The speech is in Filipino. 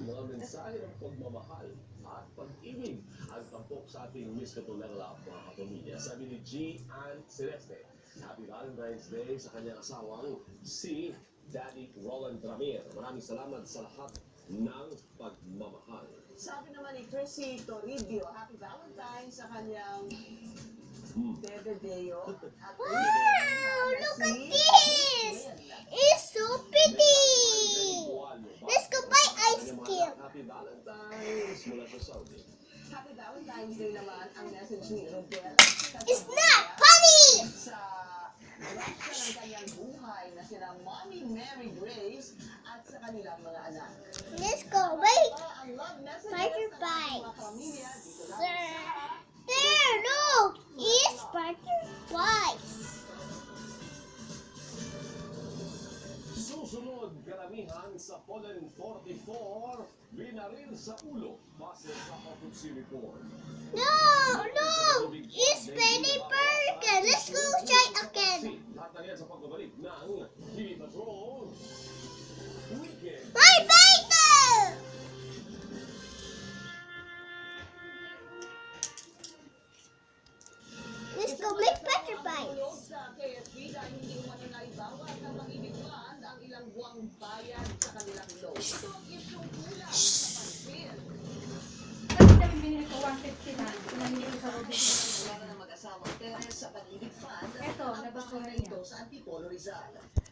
mga mensahe ng pagmamahal at pag-ibig ang tampok sa ating Miss Cotolera, mga kapamilya. Sabi ni G. Ann Celeste, Happy Valentine's Day sa kanyang asawang si Daddy Roland Ramir. Maraming salamat sa lahat ng pagmamahal. Sabi naman ni Chrissy Toribio, Happy Valentine's sa kanyang Bebe Deo. At Wow, look at this! It's so pretty! Let's go buy ice cream. Happy Valentine's mula sa Saudi. Happy Valentine's Day naman ang message ni Rodel. It's not funny! Sa Russia ng kanyang buhay na sila Mommy Mary Grace at sa kanilang mga anak. Let's go. Wait. Ang love messages Spider ng ating mga bites. pamilya dito lang Sir. sa There, look! It's spider bites. Susunod, karamihan sa Polen 44, binaril sa ulo base sa autopsy report. No, no! It's Penny Burger. Let's go try again. Lahat na yan sa pagbabalik ng TV Patrol Weekend. My biter! Let's go make better bites. Sa KFC dahil hindi umano na ibawat ng mag-ibigwan ang ilang buwang bayad sa kanilang load. Ito ang isyong kulang sa pansin. Kasi namin binili ko 150 na. Pinamili ko sa Robin. Wala na ng mag-asawang Teres sa Pag-ibig Fund. Eto, ang labas ko na bahay yan. ito sa Antipolo Rizal.